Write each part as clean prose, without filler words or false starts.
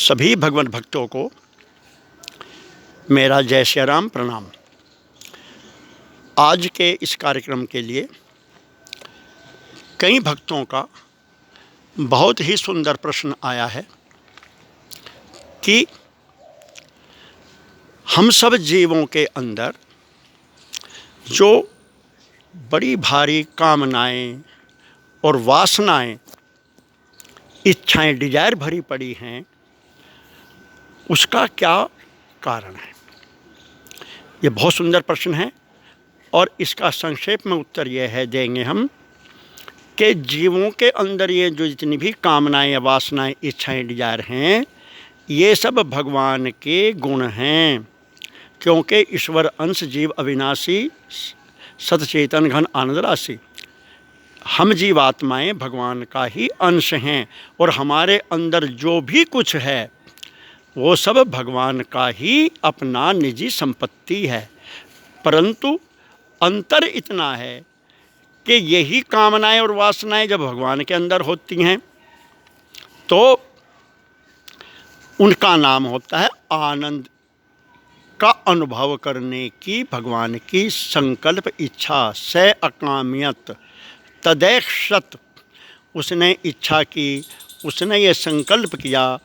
सभी भगवान भक्तों को मेरा जय श्री राम प्रणाम। आज के इस कार्यक्रम के लिए कई भक्तों का बहुत ही सुंदर प्रश्न आया है कि हम सब जीवों के अंदर जो बड़ी भारी कामनाएं और वासनाएं, इच्छाएं, डिजायर भरी पड़ी हैं, उसका क्या कारण है। ये बहुत सुंदर प्रश्न है और इसका संक्षेप में उत्तर यह है देंगे हम कि जीवों के अंदर ये जो जितनी भी कामनाएं, वासनाएं, इच्छाएं, डिजायर हैं, ये सब भगवान के गुण हैं। क्योंकि ईश्वर अंश जीव अविनाशी सतचेतन घन आनंद राशि, हम जीवात्माएं भगवान का ही अंश हैं और हमारे अंदर जो भी कुछ है वो सब भगवान का ही अपना निजी संपत्ति है। परंतु अंतर इतना है कि यही कामनाएं और वासनाएं जब भगवान के अंदर होती हैं तो उनका नाम होता है आनंद का अनुभव करने की भगवान की संकल्प इच्छा से अकाम्यत तदैक्षत। उसने इच्छा की, उसने ये संकल्प किया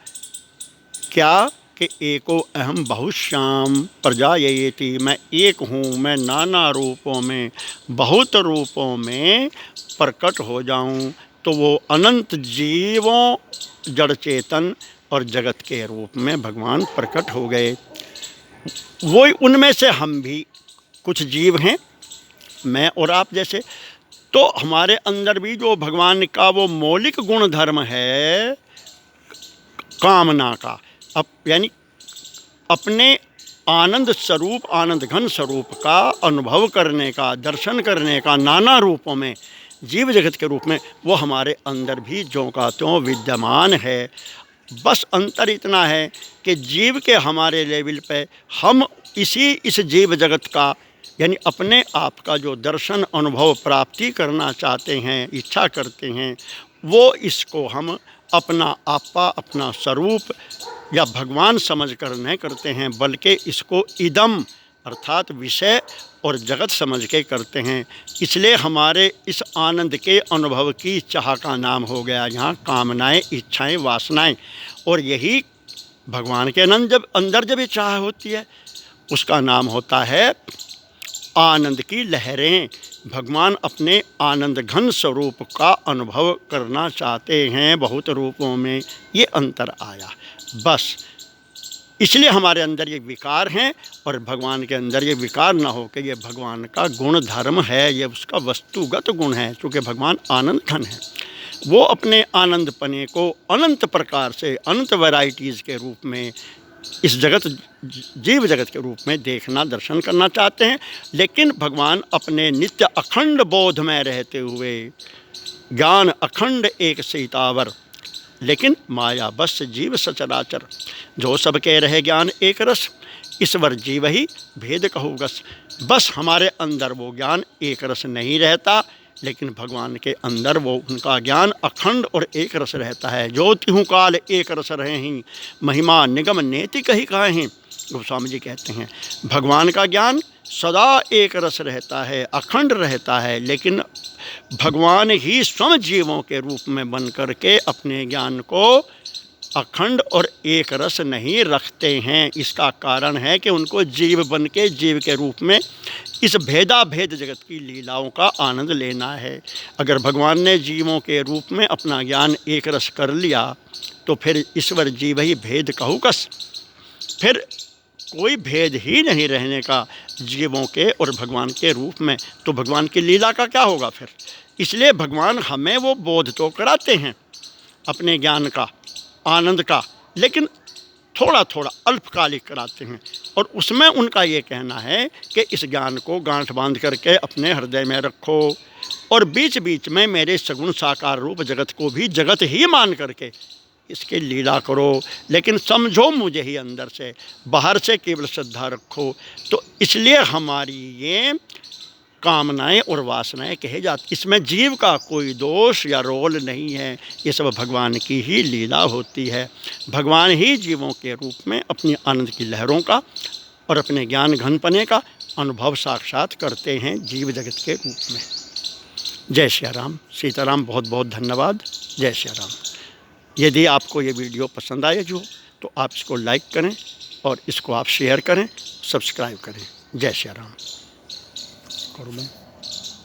क्या कि एको अहम बहुश्याम प्रजायेति, मैं एक हूँ, मैं नाना रूपों में, बहुत रूपों में प्रकट हो जाऊँ। तो वो अनंत जीवों, जड़ चेतन और जगत के रूप में भगवान प्रकट हो गए। वो उनमें से हम भी कुछ जीव हैं, मैं और आप जैसे। तो हमारे अंदर भी जो भगवान का वो मौलिक गुण धर्म है कामना का, यानी अपने आनंद स्वरूप, आनंद घन स्वरूप का अनुभव करने का, दर्शन करने का नाना रूपों में, जीव जगत के रूप में, वो हमारे अंदर भी ज्यों का त्यों विद्यमान है। बस अंतर इतना है कि जीव के हमारे लेवल पे हम इस जीव जगत का, यानी अपने आप का जो दर्शन अनुभव प्राप्ति करना चाहते हैं, इच्छा करते हैं, वो इसको हम अपना आपा, अपना स्वरूप या भगवान समझकर नहीं करते हैं, बल्कि इसको इदम अर्थात विषय और जगत समझ के करते हैं। इसलिए हमारे इस आनंद के अनुभव की चाह का नाम हो गया यहाँ कामनाएं, इच्छाएं, वासनाएं। और यही भगवान के अंदर जब ये चाह होती है उसका नाम होता है आनंद की लहरें। भगवान अपने आनंद घन स्वरूप का अनुभव करना चाहते हैं बहुत रूपों में। ये अंतर आया बस, इसलिए हमारे अंदर ये विकार हैं और भगवान के अंदर ये विकार ना हो कि ये भगवान का गुण धर्म है, ये उसका वस्तुगत गुण है। क्योंकि भगवान आनंद घन है, वो अपने आनंद पने को अनंत प्रकार से, अनंत वैरायटीज़ के रूप में इस जगत, जीव जगत के रूप में देखना, दर्शन करना चाहते हैं। लेकिन भगवान अपने नित्य अखंड बोध में रहते हुए, ज्ञान अखंड एक सीतावर, लेकिन माया बस जीव सचराचर, जो सब कह रहे ज्ञान एक रस, ईश्वर जीव ही भेद कहूगस। बस हमारे अंदर वो ज्ञान एक रस नहीं रहता, लेकिन भगवान के अंदर वो उनका ज्ञान अखंड और एक रस रहता है। ज्योतिहूँ काल एक रस रहे ही, महिमा निगम नेति कही कहे हैं, गोस्वामी जी कहते हैं। भगवान का ज्ञान सदा एक रस रहता है, अखंड रहता है, लेकिन भगवान ही स्वयं जीवों के रूप में बन कर के अपने ज्ञान को अखंड और एक रस नहीं रखते हैं। इसका कारण है कि उनको जीव बन के, जीव के रूप में इस भेदा भेद जगत की लीलाओं का आनंद लेना है। अगर भगवान ने जीवों के रूप में अपना ज्ञान एक रस कर लिया तो फिर ईश्वर जीव ही भेद कहूकस, फिर कोई भेद ही नहीं रहने का जीवों के और भगवान के रूप में। तो भगवान की लीला का क्या होगा फिर। इसलिए भगवान हमें वो बोध तो कराते हैं अपने ज्ञान का, आनंद का, लेकिन थोड़ा थोड़ा अल्पकालिक कराते हैं। और उसमें उनका ये कहना है कि इस ज्ञान को गांठ बांध करके अपने हृदय में रखो और बीच बीच में मेरे सगुण साकार रूप जगत को भी जगत ही मान करके इसकी लीला करो, लेकिन समझो मुझे ही अंदर से, बाहर से केवल श्रद्धा रखो। तो इसलिए हमारी ये कामनाएं और वासनाएं कहे जाती। इसमें जीव का कोई दोष या रोल नहीं है, ये सब भगवान की ही लीला होती है। भगवान ही जीवों के रूप में अपनी आनंद की लहरों का और अपने ज्ञान घनपने का अनुभव साक्षात करते हैं जीव जगत के रूप में। जय श्री राम, सीताराम, बहुत बहुत धन्यवाद। जय श्री राम। यदि आपको ये वीडियो पसंद आए जो तो आप इसको लाइक करें और इसको आप शेयर करें, सब्सक्राइब करें। जय श्री राम। करो बंद।